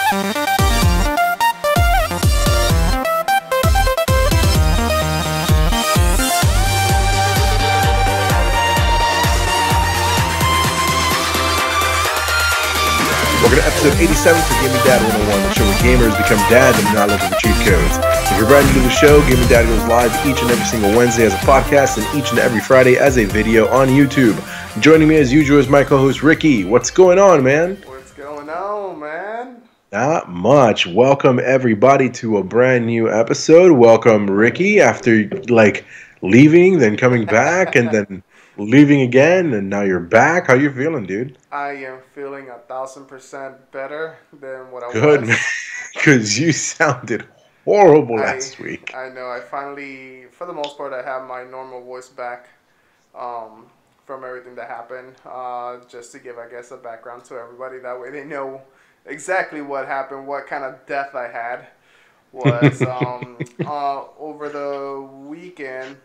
Welcome to episode 87 for Gaming Dad 101, the show where gamers become dads and not looking for cheat codes. If you're brand new to the show, Gaming Dad goes live each and every single Wednesday as a podcast and each and every Friday as a video on YouTube. Joining me as usual is my co-host Ricky. What's going on, man? What's going on, man? Not much. Welcome everybody to a brand new episode. Welcome Ricky after leaving, then coming back, and then leaving again, and now you're back. How you feeling, dude? I am feeling 1,000% better than what I was. Good, man. Because you sounded horrible last week. I know. I finally, for the most part, I have my normal voice back from everything that happened. Just to give, I guess, a background to everybody. That way they know exactly what happened, what kind of death I had. Was over the weekend,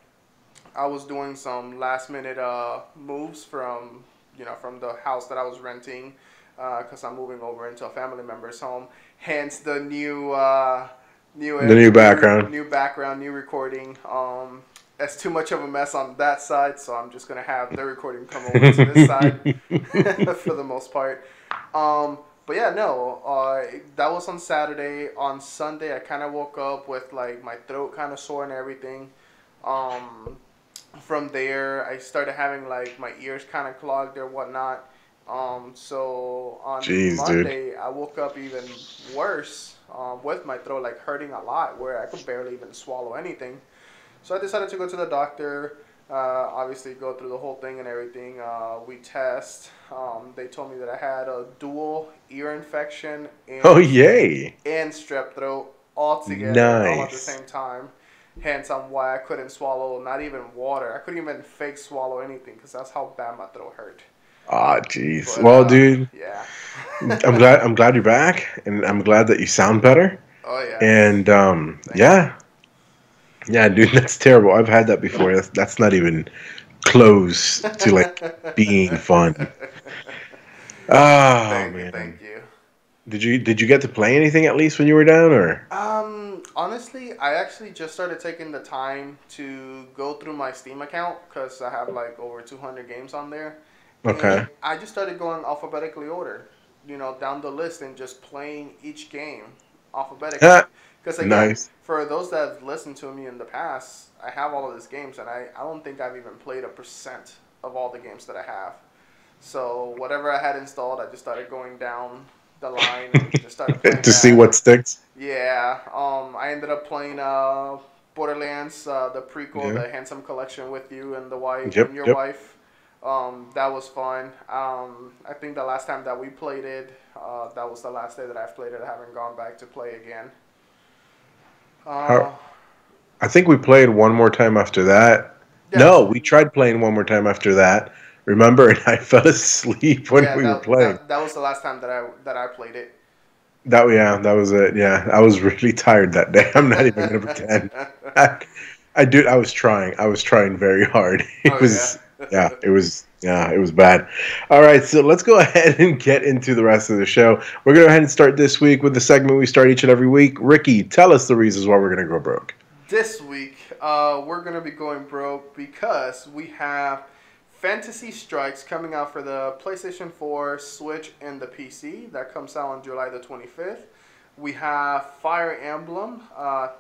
I was doing some last-minute moves from the house that I was renting, because I'm moving over into a family member's home. Hence the new background, new recording. It's too much of a mess on that side, so I'm just gonna have the recording come over to this side for the most part. But yeah, no, that was on Saturday. On Sunday, I kind of woke up with my throat kind of sore and everything. From there, I started having my ears kind of clogged or whatnot. So on Monday, I woke up even worse with my throat hurting a lot, where I could barely even swallow anything. So I decided to go to the doctor. Obviously, go through the whole thing and everything. We test. They told me that I had a dual ear infection and strep throat all together, all at the same time. Hence, on why I couldn't swallow not even water. I couldn't even fake swallow anything because that's how bad my throat hurt. Ah, jeez. Well, dude. Yeah. I'm glad you're back, and I'm glad that you sound better. Oh yeah. And yeah, dude, that's terrible. I've had that before. That's not even close to being fun. Oh man. Thank you. Did you get to play anything at least when you were down, or? Honestly, I actually just started taking the time to go through my Steam account because I have over 200 games on there. Okay. And I just started going alphabetically ordered, down the list and just playing each game alphabetically. Because again, for those that have listened to me in the past, I have all of these games, and I don't think I've even played 1% of all the games that I have. So whatever I had installed, I just started going down the line and just started playing to see what sticks. Yeah. I ended up playing Borderlands, the prequel, the Handsome Collection with you and the wife and your wife. That was fun. I think the last time that we played it, that was the last day that I've played it. I haven't gone back to play again. I think we played one more time after that. Yeah. No, we tried playing one more time after that. Remember, and I fell asleep when we were playing. That was the last time that I played it. That was it. Yeah, I was really tired that day. I'm not even gonna pretend. I was trying very hard. It was bad. All right, so let's go ahead and get into the rest of the show. We're gonna go ahead and start this week with the segment we start each and every week. Ricky, tell us the reasons why we're gonna go broke. This week, we're gonna be going broke because we have Fantasy Strikes coming out for the PlayStation 4, Switch, and the PC. That comes out on July the 25th. We have Fire Emblem,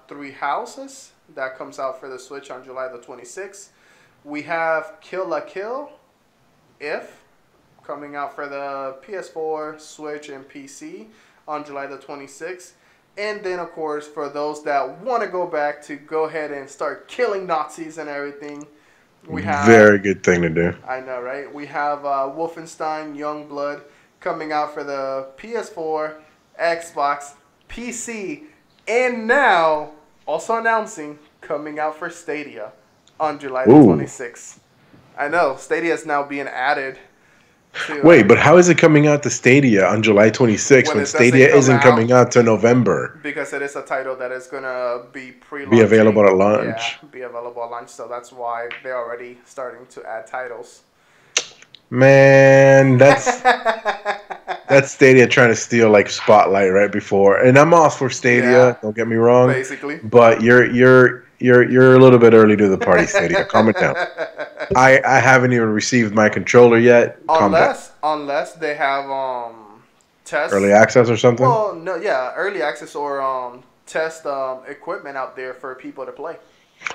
Three Houses. That comes out for the Switch on July the 26th. We have Kill la Kill, If, coming out for the PS4, Switch, and PC on July the 26th. And then, of course, for those that want to go back to go ahead and start killing Nazis and everything, we have... Very good thing to do. I know, right? We have Wolfenstein Youngblood coming out for the PS4, Xbox, PC, and now, also announcing, coming out for Stadia on July the 26th. I know, Stadia is now being added to... Wait, but how is it coming out to Stadia on July 26th when Stadia isn't coming out to November? Because it is a title that is going to be pre-launching. Be available at launch. Yeah, be available at launch, so that's why they're already starting to add titles. Man, that's Stadia trying to steal like spotlight right before. And I'm all for Stadia. Yeah, Don't get me wrong, basically. but you're a little bit early to the party, Stadia. Calm it down. I haven't even received my controller yet. Calm down. Unless they have Early tests. access or something? Well, no, yeah, early access or test equipment out there for people to play.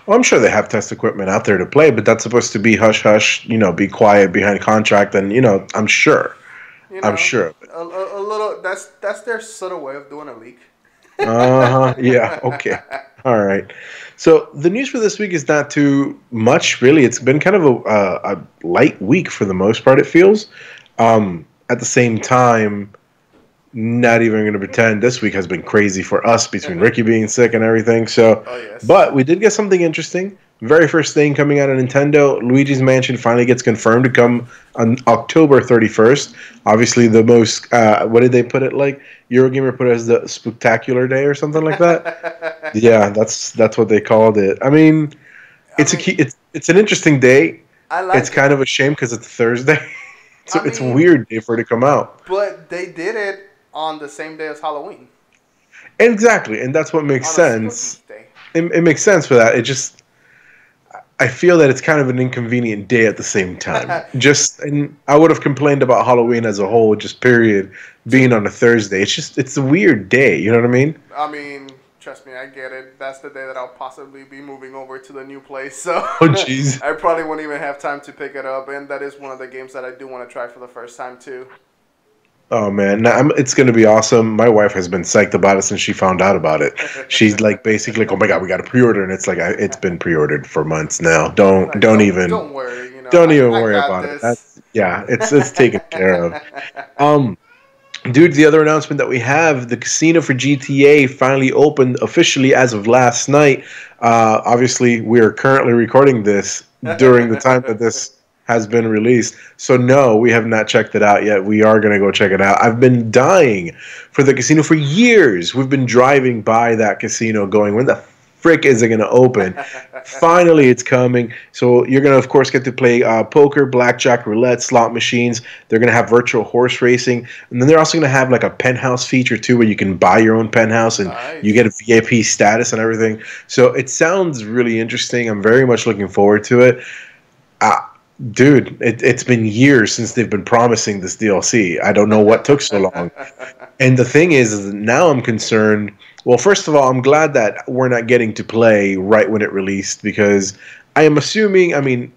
Well, I'm sure they have test equipment out there to play, but that's supposed to be hush hush, be quiet behind contract, and I'm sure. You I'm know, sure of it. a little. That's their subtle way of doing a leak. Uh-huh. Yeah, okay. All right. So the news for this week is not too much, really. It's been kind of a light week for the most part, it feels. At the same time, not even going to pretend this week has been crazy for us between Ricky being sick and everything. So, Oh yes. but we did get something interesting. Very first thing coming out of Nintendo, Luigi's Mansion finally gets confirmed to come on October 31st. Obviously, the most what did they put it like? Eurogamer put it as the spectacular day or something like that. Yeah, that's what they called it. I mean, it's an interesting day. I It's like kind it. of a shame because it's Thursday. So I it's a mean, weird day for it to come out. but they did it on the same day as Halloween, Exactly, and that's what makes on a spooky sense. day. It makes sense for that. I feel that it's kind of an inconvenient day at the same time. And I would have complained about Halloween as a whole, just period, being on a Thursday. It's a weird day. You know what I mean? I mean, trust me, I get it. That's the day that I'll possibly be moving over to the new place, so Oh, jeez. I probably won't even have time to pick it up. And that is one of the games that I do want to try for the first time too. Oh man, it's gonna be awesome. My wife has been psyched about it since she found out about it. She's like basically like, "Oh my god, we got to pre-order," and it's like it's been pre-ordered for months now. Like, don't worry, Don't even I worry got about it. this. It's taken care of. Um, Dude, the other announcement that we have, the casino for GTA finally opened officially as of last night. Obviously, we are currently recording this during the time that this has been released. So, no, we have not checked it out yet. We are going to go check it out. I've been dying for the casino for years. We've been driving by that casino going, when the frick is it going to open? Finally, it's coming. So you're going to, of course, get to play poker, blackjack, roulette, slot machines. They're going to have virtual horse racing. And then they're also going to have like a penthouse feature, too, where you can buy your own penthouse and you get a VIP status and everything. So it sounds really interesting. I'm very much looking forward to it. Dude, it's been years since they've been promising this DLC. I don't know what took so long. And the thing is that now I'm concerned. Well, first of all, I'm glad that we're not getting to play right when it released because I am assuming, I mean,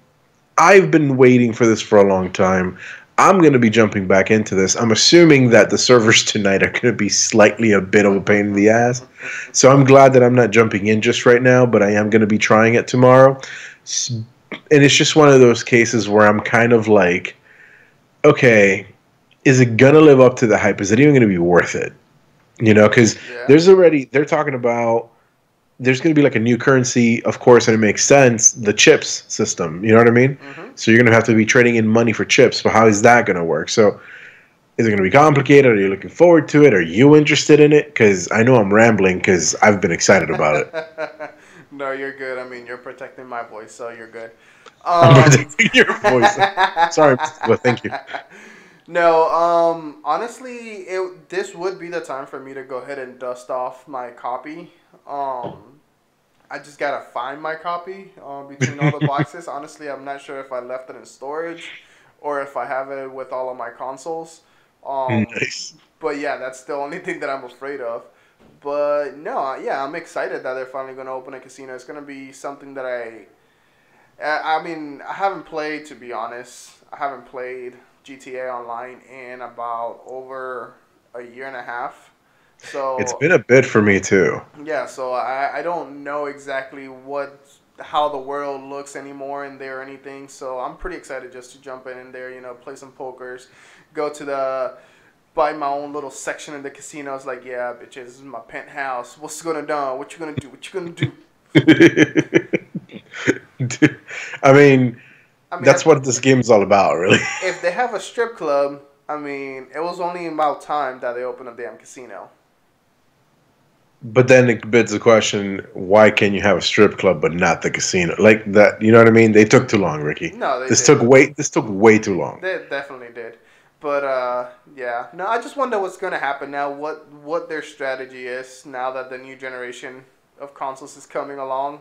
I've been waiting for this for a long time. I'm going to be jumping back into this. I'm assuming that the servers tonight are going to be slightly a bit of a pain in the ass. So I'm glad that I'm not jumping in just right now, but I am going to be trying it tomorrow. And it's just one of those cases where I'm kind of like, okay, is it going to live up to the hype? Is it even going to be worth it? Because they're talking about, there's going to be like a new currency, of course, and it makes sense, the chips system. You know what I mean? Mm-hmm. So you're going to have to be trading in money for chips. But how is that going to work? So is it going to be complicated? Are you looking forward to it? Are you interested in it? Because I know I'm rambling because I've been excited about it. No, you're good. I mean, you're protecting my voice, so you're good. I'm protecting your voice. Sorry, but thank you. No, honestly, this would be the time for me to go ahead and dust off my copy. I just gotta find my copy between all the boxes. Honestly, I'm not sure if I left it in storage or if I have it with all of my consoles. Nice. But yeah, that's the only thing that I'm afraid of. But no, yeah, I'm excited that they're finally gonna open a casino. It's gonna be something that I mean, I haven't played, to be honest. I haven't played GTA Online in about over a year and a half. So It's been a bit for me too. yeah, so I don't know exactly how the world looks anymore in there or anything. So I'm pretty excited just to jump in there, play some pokers, go to buy my own little section in the casino. It's like, yeah, bitches, this is my penthouse. What's gonna do? What you gonna do? What you gonna do? I mean, that's what this game's all about, really. If they have a strip club, I mean, it was only about time that they opened a damn casino. But then it begs the question: why can you have a strip club but not the casino? Like that, you know what I mean? They took too long, Ricky. No, they This did. took way. This took way too long. They definitely did. But yeah. No, I just wonder what's gonna happen now. What their strategy is now that the new generation of consoles is coming along.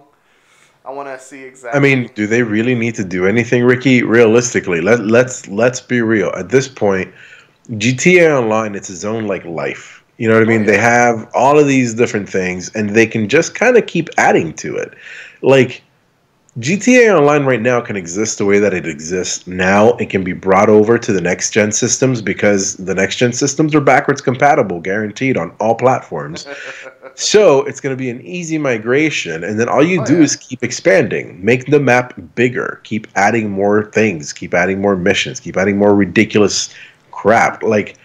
I want to see I mean, exactly. do they really need to do anything, Ricky? Realistically, let's be real. At this point, GTA Online, it's its own like life. You know what I Oh mean? They yeah. have all of these different things, and they can just kind of keep adding to it. Like GTA Online right now can exist the way that it exists now. It can be brought over to the next gen systems because the next gen systems are backwards compatible, guaranteed on all platforms. So it's going to be an easy migration, and then all you Oh do yeah. is keep expanding, make the map bigger, keep adding more things, keep adding more missions, keep adding more ridiculous crap. Like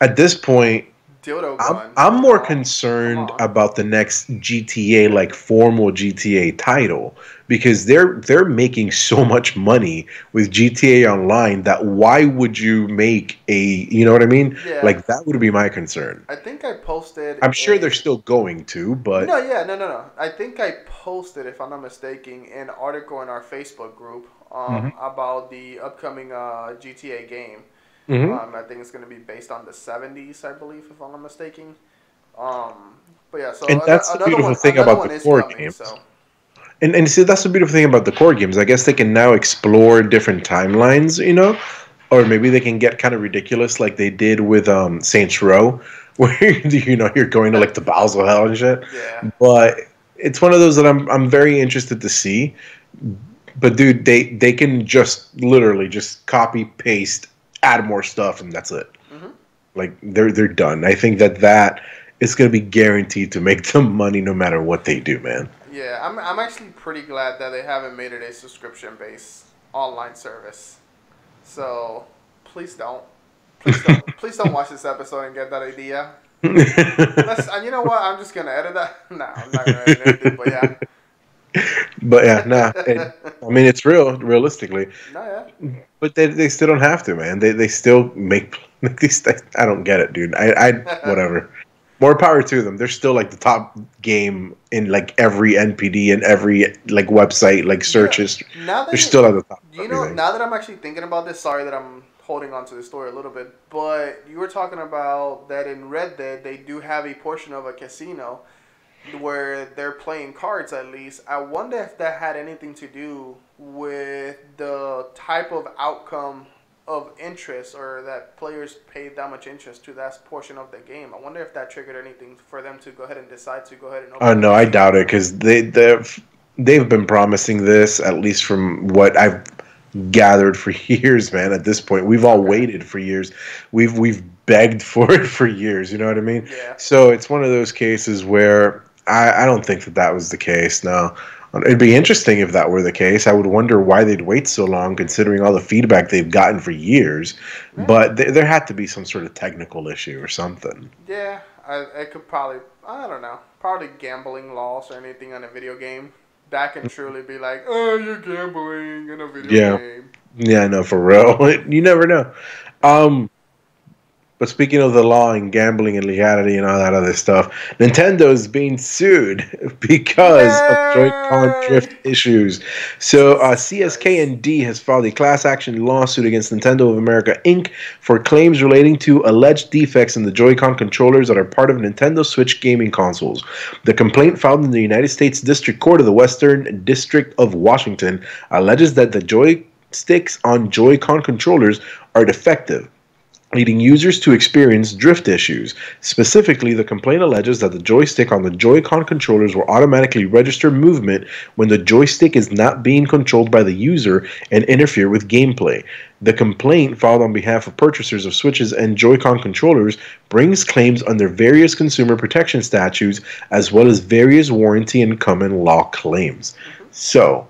at this point, Dildo I'm gun. I'm You more know. Come concerned on. about the next GTA, like formal GTA title, because they're making so much money with GTA Online that why would you make a, you know what I mean? Yeah. Like that would be my concern. I think I posted I'm sure they're a. still going to, but No, yeah, no. I think I posted, if I'm not mistaken, an article in our Facebook group Mhm. about the upcoming GTA game. Mhm. I think it's going to be based on the 70s, I believe, if I'm not mistaken. Um, but yeah, so And that's the beautiful thing another about the one is core coming. games. So And see, that's the beautiful thing about the core games. I guess they can now explore different timelines, you know, or maybe they can get kind of ridiculous, like they did with Saints Row, where you're going to like the bowels of hell and shit. yeah, But it's one of those that I'm very interested to see. But dude, they can just literally just copy paste, add more stuff, and that's it. hmm Like they're done. I think that is going to be guaranteed to make them money no matter what they do, man. yeah. I'm actually pretty glad that they haven't made it a subscription based online service. So please don't watch this episode and get that idea. Unless, and you know what, I'm just gonna edit that. No, I'm not gonna edit anything. But yeah. But yeah, nah. I mean, it's realistically. No, yeah. But they still don't have to, man. They still make like these. I don't get it, dude. I whatever. More power to them. They're still like the top game in like every NPD and every like website like You know, searches. now They're that still at the top of you know, everything. now that I'm actually thinking about this, sorry that I'm holding on to the story a little bit, but you were talking about that in Red Dead they do have a portion of a casino where they're playing cards at least. I wonder if that had anything to do with the type of outcome of interest or that players paid that much interest to that portion of the game. I wonder if that triggered anything for them to go ahead and decide to go ahead and Oh open a no, I casino. doubt it because they've been promising this at least from what I've gathered for years, man. At this point, we've all Okay. waited for years. We've begged for it for years. You know what I mean? Yeah. So it's one of those cases where I don't think that was the case. No, it'd be interesting if that were the case. I would wonder why they'd wait so long, considering all the feedback they've gotten for years. Yeah. But there had to be some sort of technical issue or something. Yeah. I could probably, I don't know, probably gambling laws or anything on a video game. That can truly be like, oh, you're gambling in a video Yeah, game. yeah, no, for real. You never know. Um, But speaking of the law and gambling and legality and all that other stuff, Nintendo is being sued because of Joy-Con drift Yay! issues. So Jesus Christ. CSK&D has filed a class action lawsuit against Nintendo of America Inc. for claims relating to alleged defects in the Joy-Con controllers that are part of Nintendo Switch gaming consoles. The complaint filed in the United States District Court of the Western District of Washington alleges that the joysticks on Joy-Con controllers are defective, leading users to experience drift issues. Specifically, the complaint alleges that the joystick on the Joy-Con controllers will automatically register movement when the joystick is not being controlled by the user and interfere with gameplay. The complaint, filed on behalf of purchasers of Switches and Joy-Con controllers, brings claims under various consumer protection statutes as well as various warranty and common law claims. Mm-hmm. So,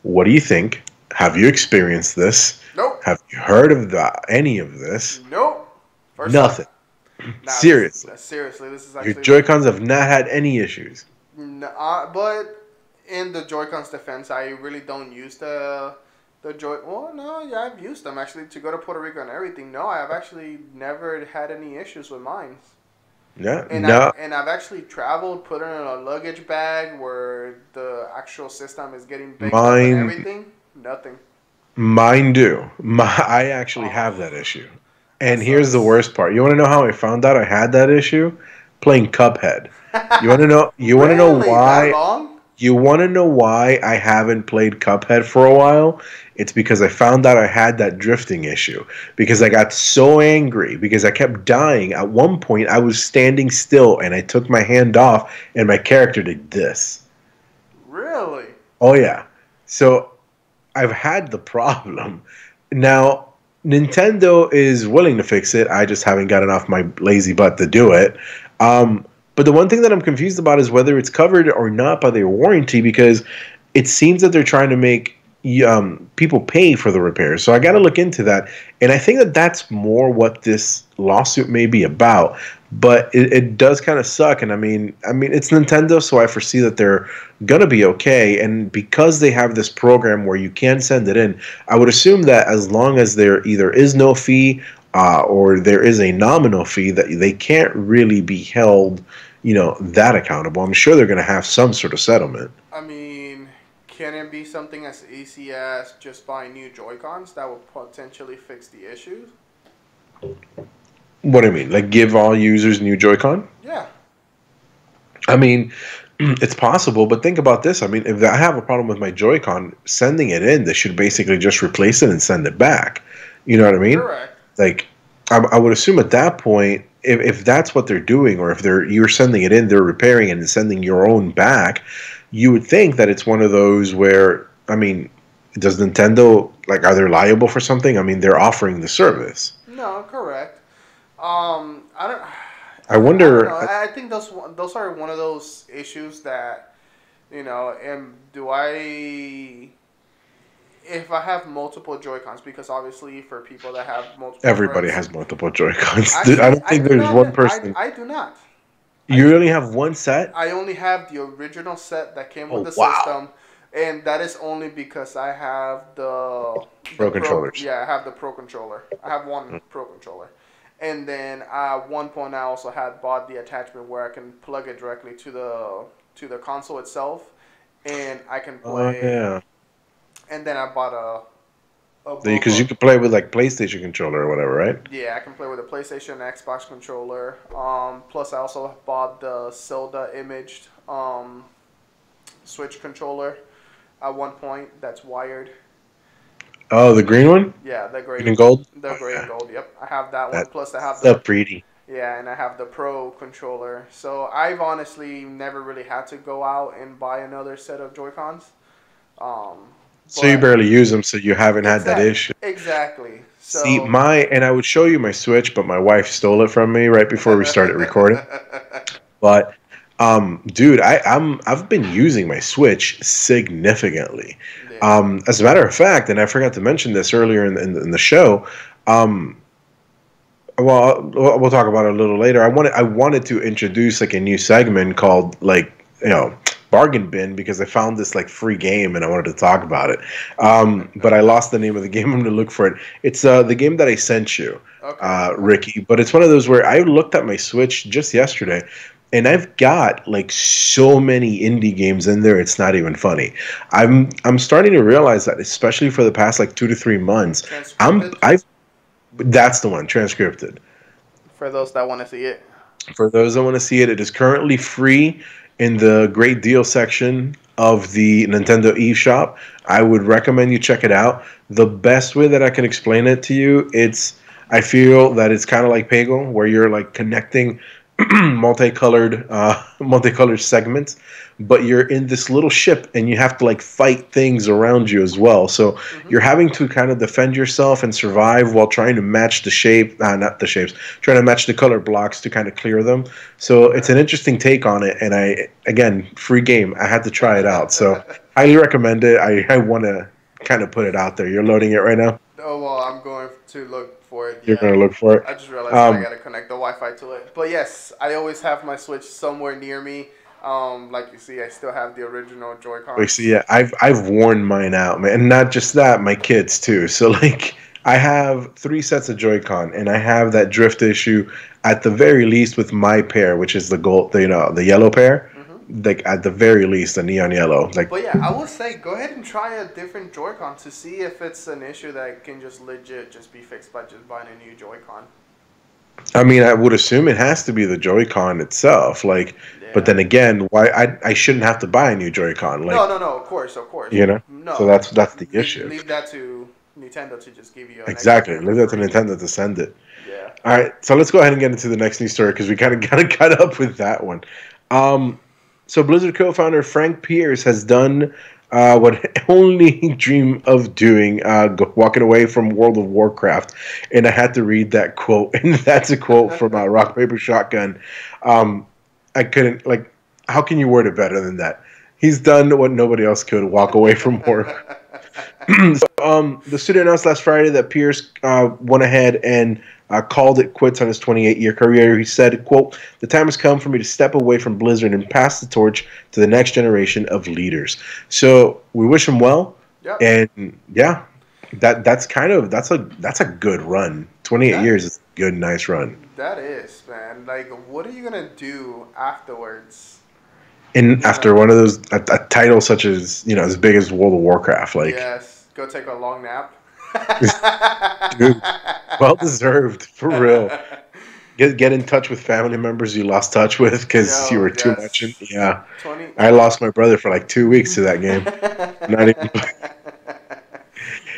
what do you think? Have you experienced this? Nope. Have you heard of any of this? Nope. First time. Nothing. Nah, Seriously. seriously, this is Your actually the. Joy-Cons have not had any issues. Nah, but in the Joy-Con's defense, I really don't use the Joy. Well, no, yeah, I've used them actually to go to Puerto Rico and everything. No, I have actually never had any issues with mine. Yeah, And no, I've actually traveled, put it in a luggage bag where the actual system is getting baked up and mine, everything. Nothing. mine do. I actually Oh, have that issue. that And here's the sucks. worst part. You want to know how I found out I had that issue? Playing Cuphead. You want to know? You want to know Really? That why? long? You want to know why I haven't played Cuphead for a while? It's because I found out I had that drifting issue. Because I got so angry because I kept dying. At one point, I was standing still and I took my hand off and my character did this. Really? Oh yeah. So I've had the problem. Now, Nintendo is willing to fix it. I just haven't gotten off my lazy butt to do it. But the one thing that I'm confused about is whether it's covered or not by their warranty because it seems that they're trying to make people pay for the repairs. So I got to look into that. And I think that that's more what this lawsuit may be about. But it does kind of suck. And I mean, it's Nintendo, so I foresee that they're gonna be okay. And because they have this program where you can send it in, I would assume that as long as there either is no fee or there is a nominal fee, that they can't really be held, that accountable. I'm sure they're gonna have some sort of settlement. I mean, can it be something as easy as just buying new Joy-Cons that will potentially fix the issues? What do you mean? Like give all users new Joy-Con? Yeah. I mean, it's possible, but think about this. I mean, if I have a problem with my Joy-Con, sending it in, they should basically just replace it and send it back. You know what I mean? Correct. Like, I would assume at that point, if that's what they're doing, or if you're sending it in, they're repairing it and sending your own back, you would think that it's one of those where, I mean, does Nintendo, like, are they liable for something? I mean, they're offering the service. No, correct. I don't. I I don't wonder. know. I think those are one of those issues that, and do I, if I have multiple Joy Cons, because obviously for people that have multiple Everybody friends, has multiple Joy-Cons. I actually don't I think do there's not. one person. I do not. You only have one set? I only have the original set that came with Oh, the wow. system, and that is only because I have Pro controllers. Yeah, I have the Pro controller. I have one Pro controller, and then at one point I also had bought the attachment where I can plug it directly to the console itself, and I can Oh, play. yeah. And then I bought a Because you could play with, like, PlayStation controller or whatever, right? Yeah, I can play with a PlayStation, Xbox controller. Plus, I also bought the Zelda imaged Switch controller at one point. That's wired. Oh, the green one? Yeah, the gray, Green and gold? the Oh, gray and yeah. gold. Yep, I have that one. That's Plus, I have so the pretty. yeah, and I have the Pro controller. So I've honestly never really had to go out and buy another set of Joy Cons. Um, So you but barely use them, so you haven't had that exact issue. exactly. See, So. and I would show you my Switch, but my wife stole it from me right before we started recording. But, dude, I've been using my Switch significantly. Yeah. As a matter of fact, and I forgot to mention this earlier in the show, well, we'll talk about it a little later. I wanted to introduce like a new segment called like bargain bin because I found this like free game and I wanted to talk about it. But I lost the name of the game. I'm gonna look for it. It's the game that I sent you, Okay. Ricky. But it's one of those where I looked at my Switch just yesterday. And I've got like so many indie games in there. It's not even funny. I'm starting to realize that, especially for the past like 2 to 3 months. Transcripted. I've That's the one, transcripted. For those that want to see it. For those that want to see it, it is currently free in the great deal section of the Nintendo eShop. I would recommend you check it out. The best way that I can explain it to you, I feel that it's kind of like Peggle, where you're like connecting multicolored segments, but you're in this little ship and you have to like fight things around you as well. So you're having to kind of defend yourself and survive while trying to match the shape, not the shapes, trying to match the color blocks to kind of clear them. So it's an interesting take on it. And again, free game. I had to try it out. So highly recommend it. I want to kind of put it out there. You're loading it right now? Oh, well, I'm going to look for it. You're going to look for it? I just realized I got to connect the Wi-Fi to it. But yes, I always have my Switch somewhere near me. Like you see, I still have the original Joy-Con. Like, see, yeah, I've worn mine out, man. And not just that, my kids too. So like I have 3 sets of Joy-Con, and I have that drift issue at the very least with my pair, which is the gold, the yellow pair. Like at the very least, the neon yellow. Like, but yeah, I will say go ahead and try a different Joy-Con to see if it's an issue that can just legit just be fixed by just buying a new Joy-Con. I mean, I would assume it has to be the Joy-Con itself. Like, yeah. But then again, why I shouldn't have to buy a new Joy-Con? Like, no, of course. No. So that's the issue. Leave that to Nintendo to just give you exactly. Leave that to Nintendo to send it. Yeah. All right, so let's go ahead and get into the next news story because we kind of got up with that one. So Blizzard co-founder Frank Pierce has done what only dream of doing, walking away from World of Warcraft. And I had to read that quote, and that's a quote from Rock, Paper, Shotgun. I couldn't, like, how can you word it better than that? He's done what nobody else could, walk away from work. The studio announced last Friday that Pierce went ahead and called it quits on his 28-year career. He said, quote, "The time has come for me to step away from Blizzard and pass the torch to the next generation of leaders." So we wish him well. Yep. And yeah, that's a good run. 28 years is a good, nice run. That is, man. Like, what are you gonna do afterwards? And after one of those, a title such as, as big as World of Warcraft, like, yes, go take a long nap. Dude, well deserved, for real. Get in touch with family members you lost touch with because you were too much. I lost my brother for like 2 weeks to that game. Not even.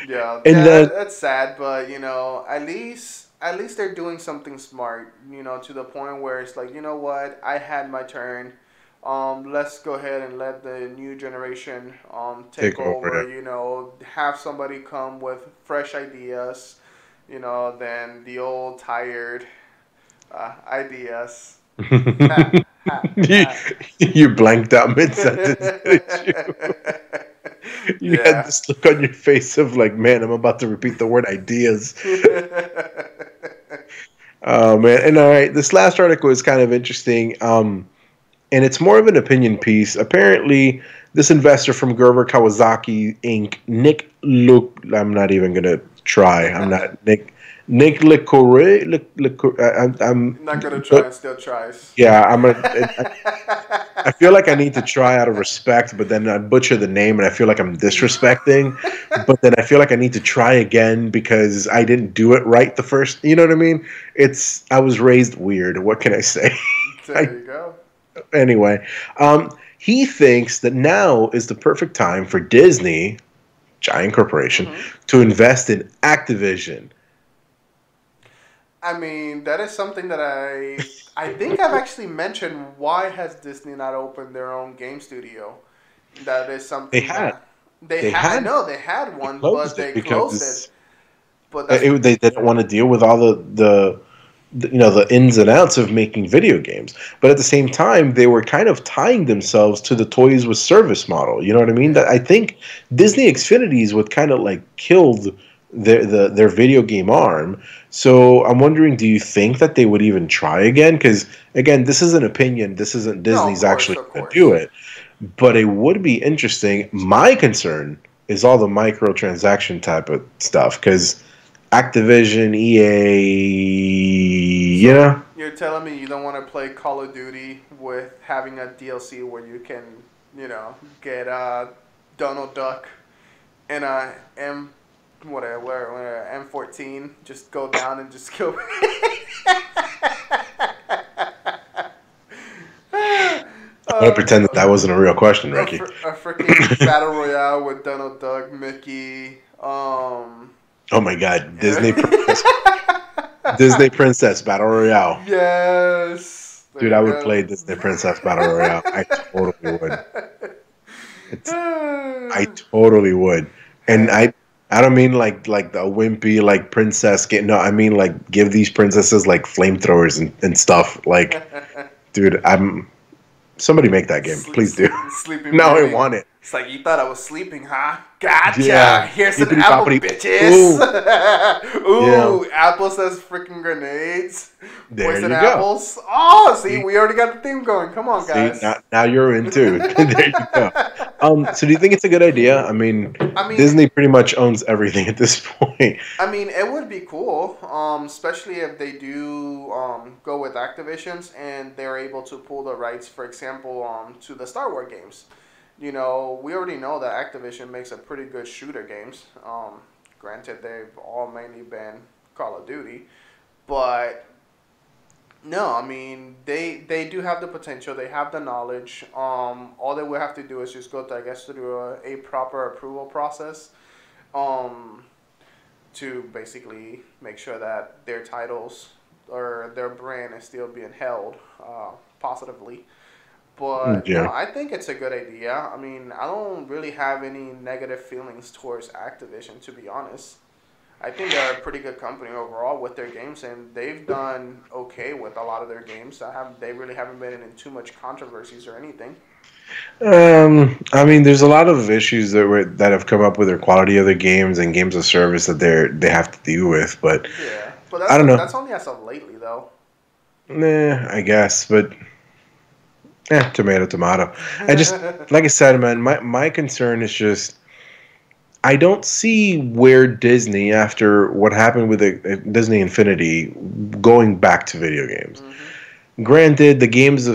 That's sad, but at least they're doing something smart. To the point where it's like, you know what, I had my turn. Let's go ahead and let the new generation take over. Have somebody come with fresh ideas. Than the old tired ideas. You blanked out mid-sentence, didn't you? You had this look on your face of like, man, I'm about to repeat the word ideas. Oh, man. And all right, this last article is kind of interesting. And it's more of an opinion piece. Apparently, this investor from Gerber Kawasaki Inc., I'm not even going to try. I'm not Nick LeCourre. I'm not going to try and still tries. Yeah, I feel like I need to try out of respect, but then I butcher the name and I feel like I'm disrespecting. But then I feel like I need to try again because I didn't do it right the first. You know what I mean? I was raised weird. What can I say? There you go. Anyway, he thinks that now is the perfect time for Disney, giant corporation, to invest in Activision. I mean, that is something that I think I've actually mentioned. Why has Disney not opened their own game studio? That is something they had. I know they had one, but they closed it. But they didn't want to deal with all the ins and outs of making video games. But at the same time, they were kind of tying themselves to the toys with service model. You know what I mean? That I think Disney Xfinity is what kind of like killed their video game arm. So I'm wondering, do you think that they would even try again? Because again, this is an opinion. This isn't Disney's actually going to do it. But it would be interesting. My concern is all the microtransaction type of stuff because Activision, EA, You're telling me you don't want to play Call of Duty with having a DLC where you can, get Donald Duck and a M14, just go down and just kill. I'm going to pretend that wasn't a real question, Ricky. A freaking battle royale with Donald Duck, Mickey, Oh my God, Disney Princess. Disney Princess Battle Royale. Yes. Dude, I would play Disney Princess Battle Royale. I totally would. I totally would. And I don't mean like the wimpy like princess game. No, I mean like give these princesses like flamethrowers and stuff. Like, dude, somebody make that game. Please do. Sleeping now Beauty. I want it. It's like, you thought I was sleeping, huh? Gotcha. Yeah. Here's an Hippity apple, boppity. bitches. Ooh, Yeah. apple says freaking grenades. There Poison you go. apples. Oh, see, we already got the theme going. Come on, See, guys. now you're in too. There you go. So do you think it's a good idea? I mean, Disney pretty much owns everything at this point. I mean, it would be cool, especially if they do go with Activision's and they're able to pull the rights, for example, to the Star Wars games. You know, we already know that Activision makes a pretty good shooter games. Granted, they've all mainly been Call of Duty, but no, I mean, they do have the potential. They have the knowledge. All they would have to do is just go, I guess, through a proper approval process. To basically make sure that their titles or their brand is still being held positively. But Yeah. no, I think it's a good idea. I mean, I don't really have any negative feelings towards Activision, to be honest. I think they're a pretty good company overall with their games, and they've done okay with a lot of their games. They really haven't been in too much controversies or anything. I mean, there's a lot of issues that have come up with their quality of the games and games of service that they have to deal with. But Yeah, but I don't know. That's only as of lately, though. Nah, I guess, but tomato. I just, like I said, man, my concern is just I don't see where Disney, after what happened with the Disney Infinity, going back to video games. Granted, the games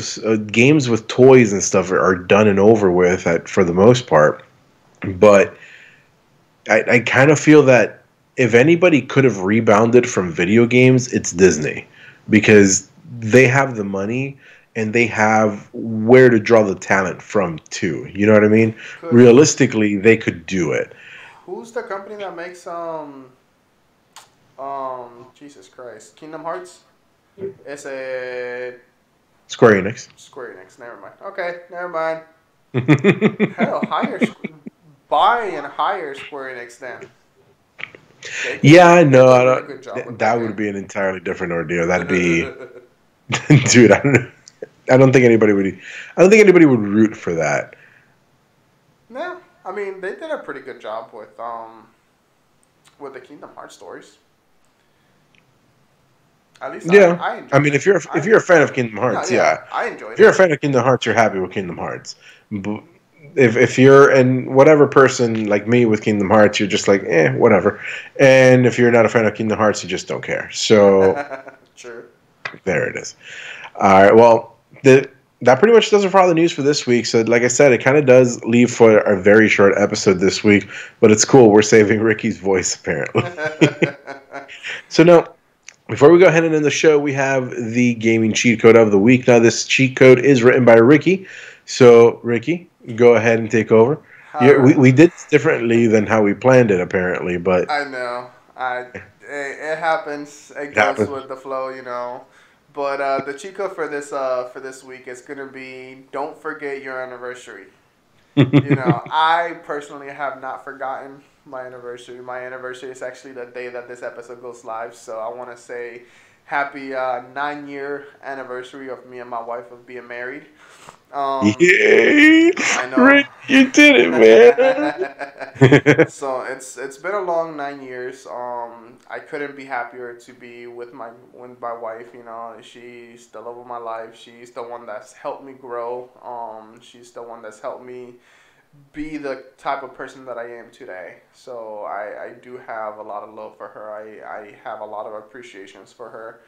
with toys and stuff are done and over with for the most part, but I kind of feel that if anybody could have rebounded from video games, it's Disney, because they have the money and they have where to draw the talent from too. You know what I mean? Realistically, they could do it. Who's the company that makes Jesus Christ, Kingdom Hearts? It's a Square Enix. Square Enix. Never mind. Okay, never mind. Hell, buy and hire Square Enix then. Yeah, no, that would be an entirely different ordeal. That'd be, dude. I don't think anybody would. I don't think anybody would root for that. No, I mean they did a pretty good job with the Kingdom Hearts stories. At least yeah, I enjoyed I mean, if you're a fan of Kingdom Hearts, I enjoyed it. If you're a fan of Kingdom Hearts, you're happy with Kingdom Hearts. But if you're and whatever person like me with Kingdom Hearts, you're just like whatever. And if you're not a fan of Kingdom Hearts, you just don't care. So True. There it is. All right. Well, that pretty much does it for all the news for this week. So, like I said, it kind of does leave for a very short episode this week, but it's cool. We're saving Ricky's voice apparently. So now, before we go ahead and end the show, we have the gaming cheat code of the week. Now, this cheat code is written by Ricky. So, Ricky, go ahead and take over. We did this differently than how we planned it, apparently, but I know. It happens. It goes with the flow, you know. But the cheat code for this week is gonna be: don't forget your anniversary. You know, I personally have not forgotten my anniversary. My anniversary is actually the day that this episode goes live. So I want to say happy 9-year anniversary of me and my wife of being married. Yay! I know. Rick, you did it, man. So it's been a long 9 years. I couldn't be happier to be with my wife. You know, she's the love of my life. She's the one that's helped me grow. She's the one that's helped me be the type of person that I am today. So I do have a lot of love for her. I have a lot of appreciations for her.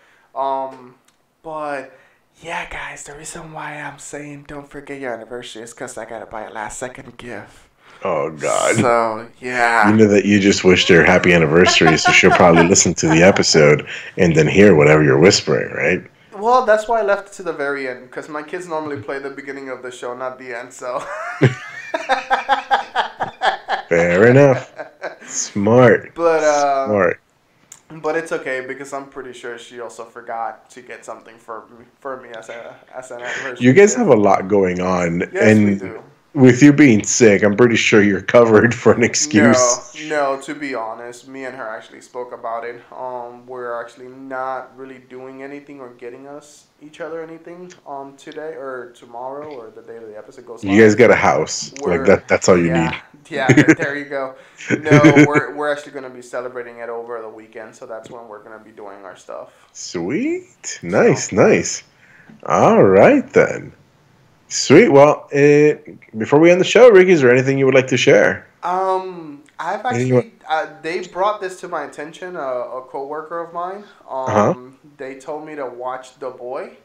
But yeah, guys, the reason why I'm saying don't forget your anniversary is because I gotta buy a last second gift. Oh God! So yeah, you know that you just wished her happy anniversary, so she'll probably listen to the episode and then hear whatever you're whispering, right? Well, that's why I left it to the very end, because my kids normally play the beginning of the show, not the end. So. Fair enough. Smart. But smart. But it's okay, because I'm pretty sure she also forgot to get something for me as an anniversary. You guys have a lot going on, yes, and we do. With you being sick, I'm pretty sure you're covered for an excuse. No, to be honest, me and her actually spoke about it. We're actually not really doing anything or getting us each other anything today or tomorrow or the day of the episode goes live. You guys got a house. Like that's all you need. Yeah, there you go. No, we're actually going to be celebrating it over the weekend, so that's when we're going to be doing our stuff. Sweet. Nice. All right, then. Sweet. Well, before we end the show, Ricky, is there anything you would like to share? I've actually they brought this to my attention. A coworker of mine. They told me to watch The Boy.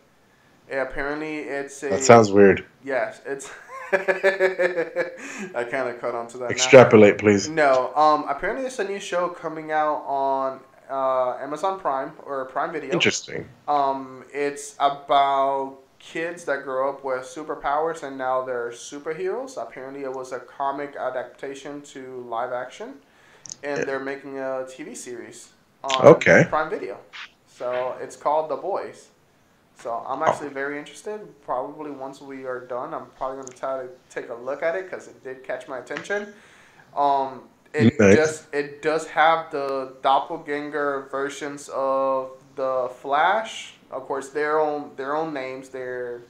Apparently, it's a. That sounds weird. Yes, it's. I kind of caught on to that. Extrapolate, please. No. Apparently, it's a new show coming out on Amazon Prime or Prime Video. Interesting. It's about kids that grow up with superpowers and now they're superheroes. Apparently, it was a comic adaptation to live action, and they're making a TV series on Prime Video. So it's called The Boys. So I'm actually very interested. Probably once we are done, I'm probably going to try to take a look at it because it did catch my attention. It does have the doppelganger versions of the Flash. Of course, their own names. But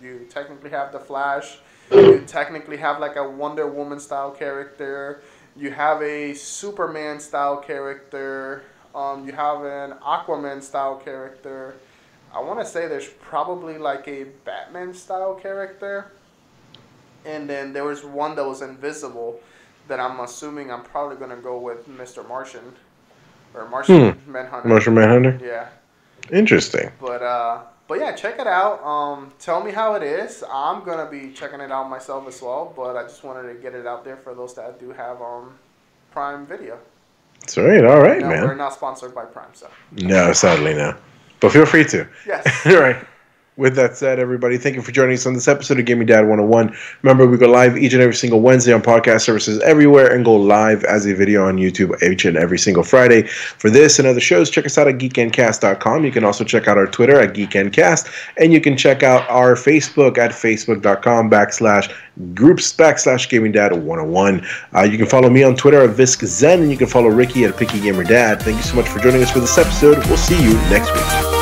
you technically have the Flash. You technically have like a Wonder Woman style character. You have a Superman style character. You have an Aquaman style character. I want to say there's probably like a Batman style character. And then there was one that was invisible that I'm assuming I'm probably going to go with Mr. Martian. Or Martian Manhunter. Martian Manhunter? Yeah. Interesting. But yeah, check it out. Tell me how it is. I'm going to be checking it out myself as well. But I just wanted to get it out there for those that do have Prime Video. Sweet. All right, man. We're not sponsored by Prime, so. No, sadly no. But feel free to. Yes. All right. With that said, everybody, thank you for joining us on this episode of Gaming Dad 101. Remember, we go live each and every single Wednesday on podcast services everywhere and go live as a video on YouTube each and every single Friday. For this and other shows, check us out at geekendcast.com. You can also check out our Twitter at geekendcast, and you can check out our Facebook at facebook.com/groups/Gaming Dad 101. You can follow me on Twitter at ViskZen, and you can follow Ricky at PickyGamerDad. Thank you so much for joining us for this episode. We'll see you next week.